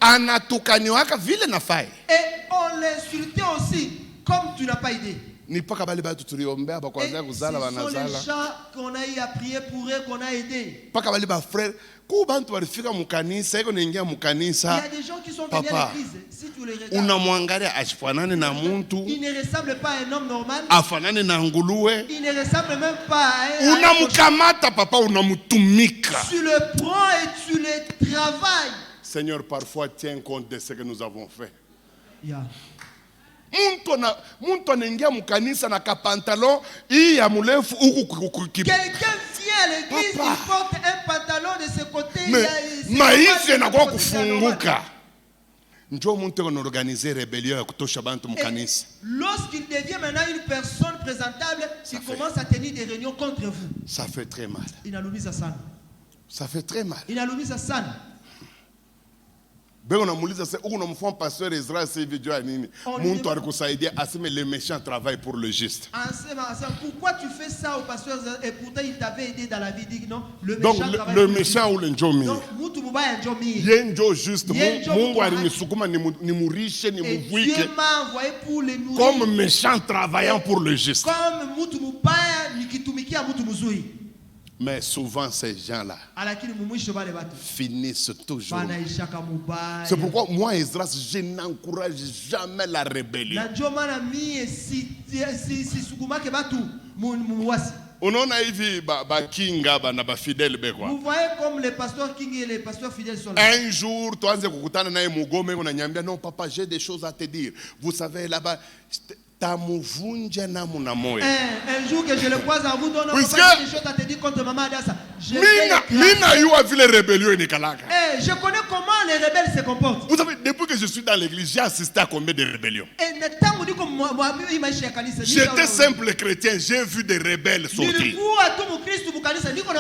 Anatukaniwaka vile nafai. Et on l'insultait aussi comme tu n'as pas idée. Ni paka bali batu tuliombea ba kwanza kuzala wanazala. Ce sont les gens qu'on a eu à prier pour eux, qu'on a aidé. Paka bali ba frère ku bantu walifika mukanisa iko naingia mukanisa. Il y a des gens qui sont venus à l'église. Si tu les regardes. Unamwangalia asifanane na muntu. Il ne ressemble pas à un homme normal. Afanane na nguluwe. Il ne ressemble même pas à un. Unamkamata papa unamutumika. Tu le prends et tu le travailles. Seigneur, parfois tiens compte de ce que nous avons fait. Yeah. Muntu anaingia mukanisa na kapantalon hii ya murefu huku. Quelqu'un vient à l'église, il porte un pantalon de ce côté. Maisha yanakuwa kufunguka. Njoo muntu anaorganiser rebellion ya kutosha bantu mukanisa. Lorsqu'il devient maintenant une personne présentable, il commence à tenir des réunions contre vous. Ça fait très mal. Inalumiza sana. Ça fait très mal. Inalumiza sana. On amuliza se uko namfanya pasteur Ezra sasa hivi jua nini? Muntu alikusaidia aseme les méchants travaillent pour le juste. Pourquoi tu fais ça au pasteur et pourtant il t'avait aidé dans la vie dit non le méchant travaille. Donc le méchant ou le njomi. Donc mtu mubaya njomi. Yenjo juste Mungu alinisukuma ni murishe ni muvuike. Dieu m'a envoyé pour les nourrir. Comme méchant travaillant pour le juste. Comme mtu mubaya nikitumikia mtu mzuri. Mais souvent ces gens-là finissent toujours. C'est pourquoi moi, Esdras, je n'encourage jamais la rébellion. Unaona hivi ba kinga na ba fidèle bekwa. Vous voyez comme les pasteurs King et les pasteurs fidèles sont là. Un jour, tuanze kukutana naye mugome unanyambia non papa, j'ai des choses à te dire. Vous savez là-bas tamuvunja namu na moyo. Un jour que je le croise en vous donnant des choses à te dire contre maman Adassa. Mina yua vile rébellion inikalaka. Je connais comment les rebelles se comportent. Vous savez, depuis que je suis dans l'église, j'ai assisté à combien de rébellions. J'étais simple chrétien, j'ai vu des rebelles sortir.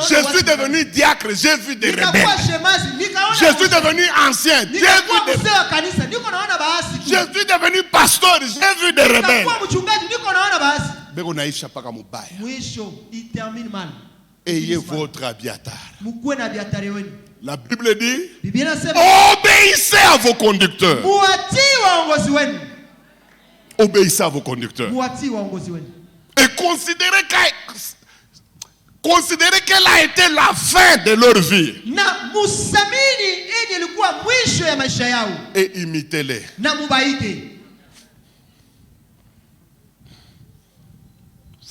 Je suis devenu diacre, j'ai vu des rebelles. Je suis devenu ancien, j'ai vu des rebelles. Je suis devenu pasteur, j'ai vu des rebelles. Beko naisha paka mubaya. Il termine mal. Ayez votre Abiatar. La Bible dit obéissez à vos conducteurs. Obéissez à vos conducteurs. Et considérez quelle a été la fin de leur vie. Et imitez-les.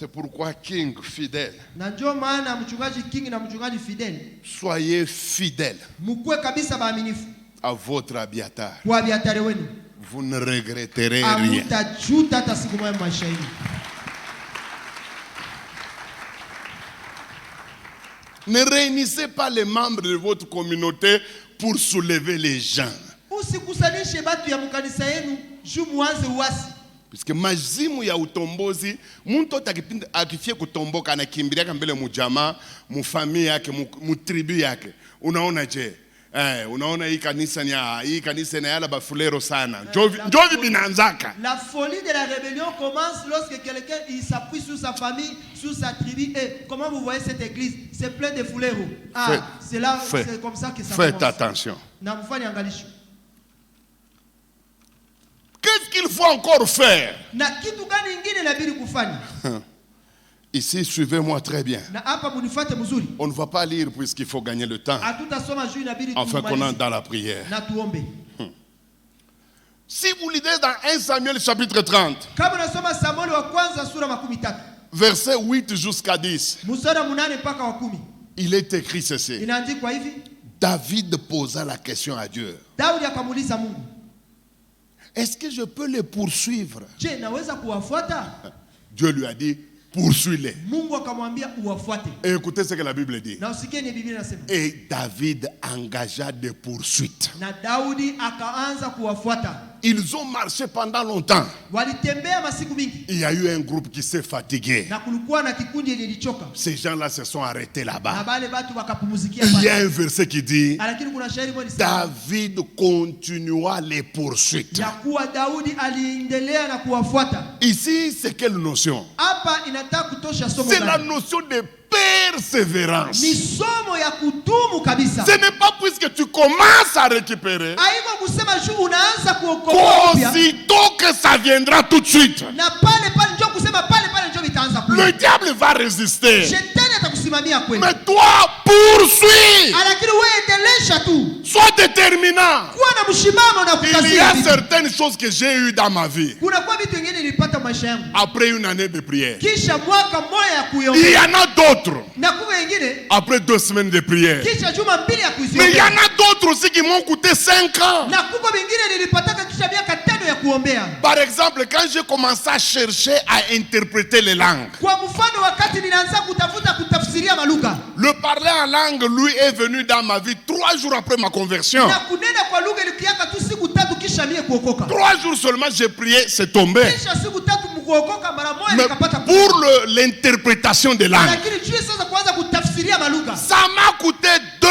C'est pourquoi King fidèle. Soyez fidèles à votre Abiatar. Vous ne regretterez rien. Ne réunissez pas les membres de votre communauté pour soulever les gens. Puisque mazimu ya utombozi muntu akifia kutomboka anakimbilia mbele mujama mufamili yake mutribu yake. Unaona je? Unaona hii kanisa ni yala bafulero sana. Njovi binanzaka. La folie de la rébellion commence lorsque quelqu'un il s'appuie sur sa famille, sur sa tribu. Et comment vous voyez cette église? C'est plein de fuleros. C'est là, c'est comme ça que ça commence. Faites attention. Qu'est-ce qu'il faut encore faire? Ici, suivez-moi très bien. On ne va pas lire puisqu'il faut gagner le temps. Enfin qu'on entre dans la prière. Si vous lisez dans 1 Samuel chapitre 30, kama unasoma Samueli wa kwanza sura 13, verset 8 jusqu'à 10, mstari 8 mpaka wa 10, il est écrit ceci. inaandikwa hivi. David posa la question à Dieu. Daudi akamuuliza Mungu, est-ce que je peux les poursuivre? je, naweza kuwafuata? Dieu lui a dit, poursuis-les. Mungu akamwambia uwafuate. Et écoutez ce que la Bible dit. Na usikie ni Biblia inasema. Et David engagea des poursuites. Na Daudi akaanza kuwafuata. Ils ont marché pendant longtemps. Walitembea masiku mingi. Il y a eu un groupe qui s'est fatigué. Na kulikuwa na kikundi lilichoka. Ces gens-là se sont arrêtés là-bas. Na bale batu wakapumuzikia Il y a pale. un verset qui dit, Lakini kuna shairi moja David continua les poursuites. ya kuwa Daudi aliendelea na kuwafuata. Ici, c'est quelle notion? Hapa inataka kutosha somo C'est la gani? notion de persévérance. Ni somo ya kudumu kabisa. Ce n'est pas puisque tu commences à récupérer, Haiko kusema juu unaanza kuokoa upya. qu'aussitôt que ça viendra tout de suite, Na pale pale njoo kusema pale pale njoo vitaanza kuja. le diable va résister. Shetani atakusimamia kweli. Mais toi, poursuis. Lakini wewe endelesha tu. Sois déterminant. Kuwa na mshimamo na Il y a kukazia. certaines choses que j'ai eues dans ma vie. Kuna kwa vitu vingine nilipata maisha yangu. Après une année de prière. Kisha mwaka mmoja ya Il y kuiombea. en a d'autres. Na kuna wengine Après 2 semaines de prière. kisha juma mbili ya Mais il y en kuiombea. a d'autres aussi qui m'ont coûté 5 ans. Na kuko vingine nilipataka kisha miaka 5 ya kuombea. Par exemple, quand j'ai commencé à chercher à interpréter les langues. Kwa mfano wakati ninaanza kutafuta kutafsiria malugha. Le parler en langue, lui, est venu dans ma vie 3 jours après ma conversion. Na kunena kwa lugha ilikiaka tu siku 3 kisha mie kuokoka. 3 jours seulement, j'ai prié, c'est tombé. Kisha siku 3 mkuokoka mara moja Mais nikapata. pour l'interprétation des langues, Lakini juu sasa kuanza kutafsiria malugha. ça m'a coûté 2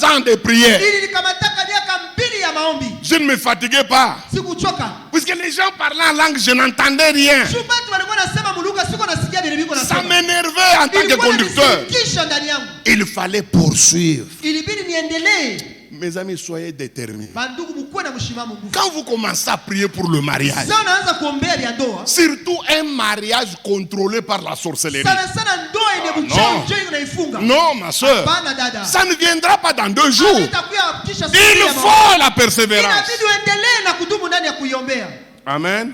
ans de prière. Ili nikamataka miaka 2 ya maombi. Je ne me fatiguais pas. Sikuchoka. Puisque les gens parlaient en langue, je n'entendais rien. Shubatu walikuwa nasema mulugha siko nasikia vile biko Ça nasema. m'énervait en tant que conducteur. Kisha ndani yangu. Il fallait poursuivre. Ilibidi niendelee. Mes amis, soyez déterminés. Bandugu mkuwe na mshimamo nguvu. Quand vous commencez à prier pour le mariage, Sasa unaanza kuombea vya ndoa. surtout un mariage contrôlé par la sorcellerie. Sana sana ndoa yenye non. mchawi unaifunga. Non, ma soeur. Bana dada. Ça ne viendra pas dans 2 jours. Itakuwa kisha siku Il ya maombi. faut la persévérance. Inabidi uendelee na kudumu ndani ya kuiombea. Amen.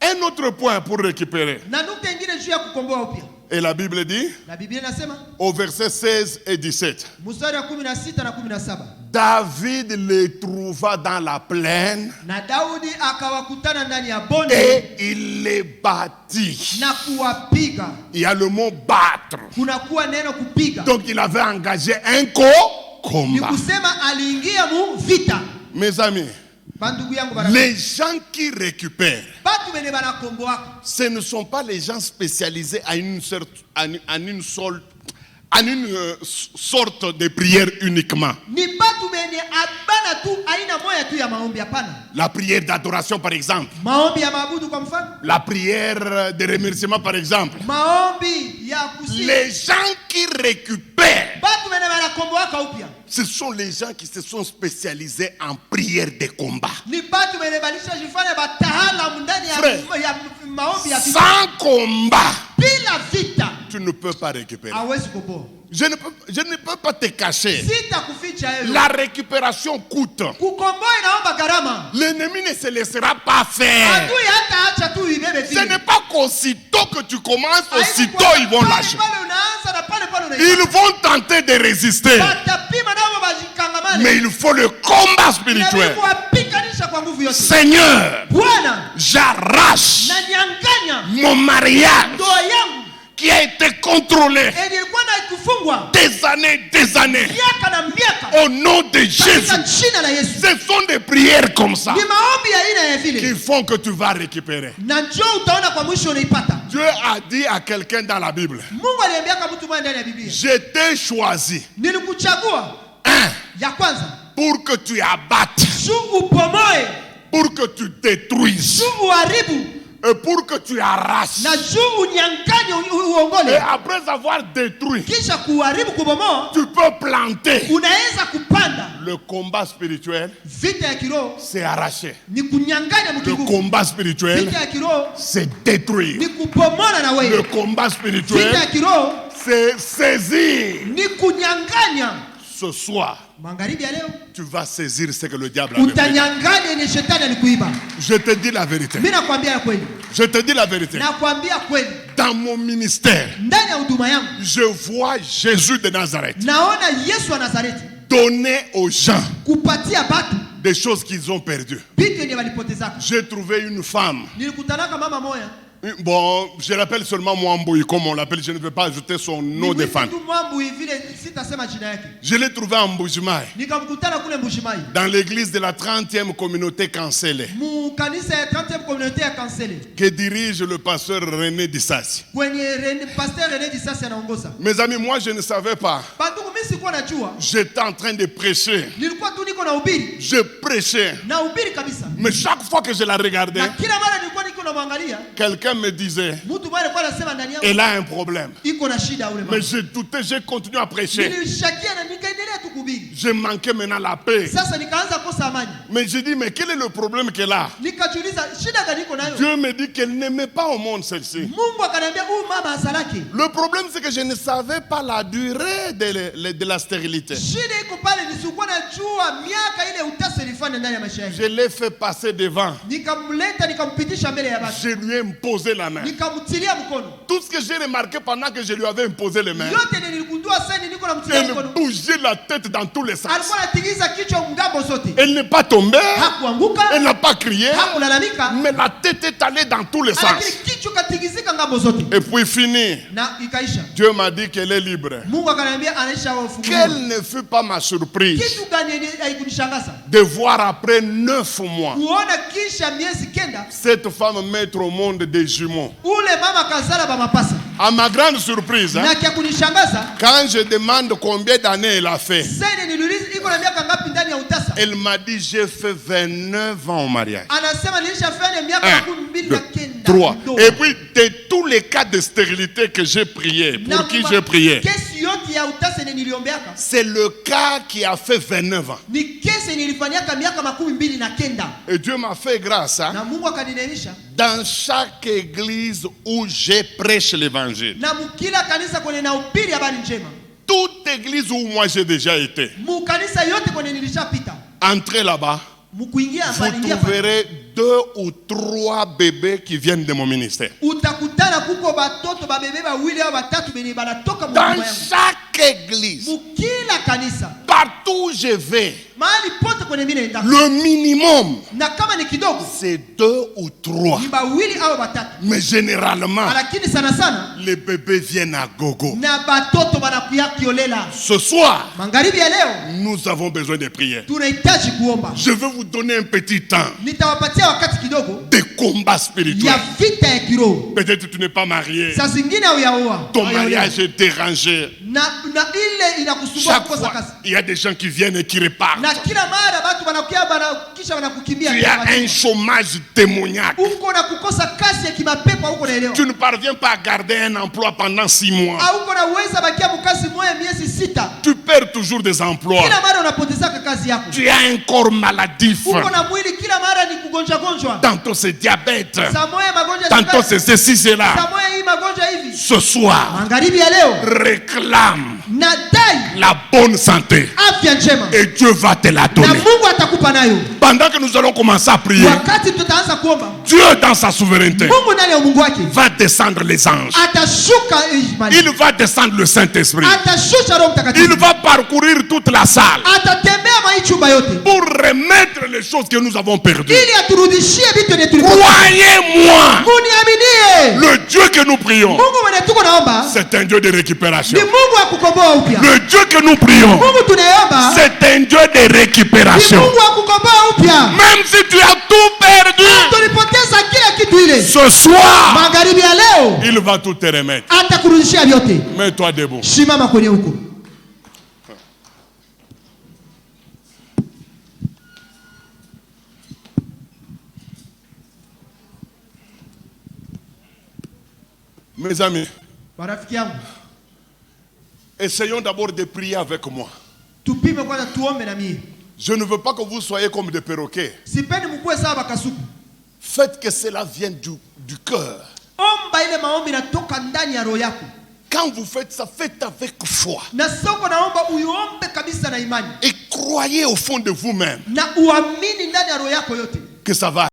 Un autre point pour récupérer. Na nukta nyingine juu ya kukomboa upya. Et la Bible dit, Na Biblia inasema au verset 16 et 17, mstari wa 16 na 17. David les trouva dans la plaine Na Daudi akawakutana ndani ya bonde et il les battit. na kuwapiga. Il y a le mot battre. Kuna kuwa neno kupiga. Donc il avait engagé un Ni combat. kusema aliingia mu vita. Mes amis, Bandugu yangu baraka. les gens qui récupèrent, Batu bene banakomboa. ce ne sont pas les gens spécialisés à une sorte de prière uniquement. Ni batu bene abana tu aina moya tu ya maombi hapana. La prière d'adoration par exemple. Maombi ya maabudu kwa mfano. La prière de remerciement par exemple. Maombi ya kusifu. Les gens qui récupèrent, Batu bene banakomboa upya. ce sont les gens qui se sont spécialisés en prière de combat. Ni batu bene balisha jifanya bataalamu ndani ya maombi ya vita. Sans combat, Bila vita tu ne peux pas récupérer. hawezi kupoa. Je ne peux pas te cacher. Sita kuficha hiyo. La récupération coûte. Kukomboa inaomba gharama. L'ennemi ne se laissera pas faire. Adui hata acha tu ibebe vile. Ce n'est pas qu'aussitôt que tu commences, aussitôt ils vont lâcher. Ils vont tenter de résister. Mais il faut le combat spirituel. Seigneur, j'arrache mon mariage qui a été contrôlé des années. Au nom de Jésus. Ce sont des prières comme ça qui font que tu vas récupérer. Dieu a dit à quelqu'un dans la Bible, je t'ai choisi pour que tu abattes, pour que tu détruises, et pour que tu arraches. Et après avoir détruit, tu peux planter. Le combat spirituel, c'est arracher. Le combat spirituel, c'est détruire. Le combat spirituel, c'est saisir. Ce soir, tu vas saisir ce que le diable a fait. Je te dis la vérité. Je te dis la vérité. Dans mon ministère, je vois Jésus de Nazareth donner aux gens des choses qu'ils ont perdues. J'ai trouvé une femme. Bon, je l'appelle seulement Mwambouy, comme on l'appelle. Je ne veux pas ajouter son nom de femme. Je l'ai trouvé à Mbujimaï, dans l'église de la 30e communauté cancellée, que dirige le pasteur René Dissassi. Mes amis, moi je ne savais pas. J'étais en train de prêcher. Je prêchais. Mais chaque fois que je la regardais, quelqu'un me disait, elle a un problème. Mais j'ai douté, j'ai continué à prêcher. Je manquais maintenant la paix. Mais j'ai dit, mais quel est le problème qu'elle a? Dieu me dit qu'elle n'aimait pas au monde celle-ci. Le problème c'est que je ne savais pas la durée de la stérilité. Je l'ai fait passer devant. Je lui ai imposé la main. Tout ce que j'ai remarqué pendant que je lui avais imposé les mains, elle bougeait la tête dans tous les sens. Elle n'est pas tombée, elle n'a pas crié, mais la tête est allée dans tous les sens. Et puis fini, Dieu m'a dit qu'elle est libre. Quelle ne fut pas ma surprise de voir après 9 mois cette femme mettre au monde des jumeaux. À ma grande surprise, quand je demande combien d'années elle a fait, elle m'a dit j'ai fait 29 ans au mariage. 1, 2, 3. Et puis de tous les cas de stérilité que j'ai prié, pour qui j'ai prié, c'est le cas qui a fait 29 ans. Et Dieu m'a fait grâce. Dans chaque église où j'ai prêché l'évangile, toute église où moi j'ai déjà été, entrez là-bas, vous trouverez 2 ou 3 bébés qui viennent de mon ministère. Dans chaque église, partout où je vais, le minimum, c'est 2 ou 3. Mais généralement, les bébés viennent à gogo. Ce soir, nous avons besoin de prières. Je veux vous donner un petit temps de combat spirituel. Peut-être que tu n'es pas marié, ton mariage est dérangé. Chaque fois, il y a des gens qui viennent et qui repartent. Il y a un chômage démoniaque. Tu ne parviens pas à garder un emploi pendant 6 mois. Tu perds toujours des emplois. Tu as un corps maladif. Tantôt c'est diabète, tantôt c'est ceci, c'est là. Ce soir, réclame la bonne santé et Dieu va te la donner. Pendant que nous allons commencer à prier, Dieu dans sa souveraineté va descendre les anges. Il va descendre le Saint-Esprit. Il va parcourir toute la salle pour remettre les choses que nous avons perdues. Croyez-moi, le Dieu que nous prions, c'est un Dieu de récupération. Le Dieu que nous prions, c'est un Dieu de récupération. Même si tu as tout perdu, ce soir, il va tout te remettre. Mets-toi debout. Mes amis, essayons d'abord de prier avec moi. Je ne veux pas que vous soyez comme des perroquets. Faites que cela vienne du cœur. Quand vous faites ça, faites avec foi. Na soko naomba uiombe kabisa na imani. Et croyez au fond de vous-même Na uamini ndani ya roho yako yote que ça va.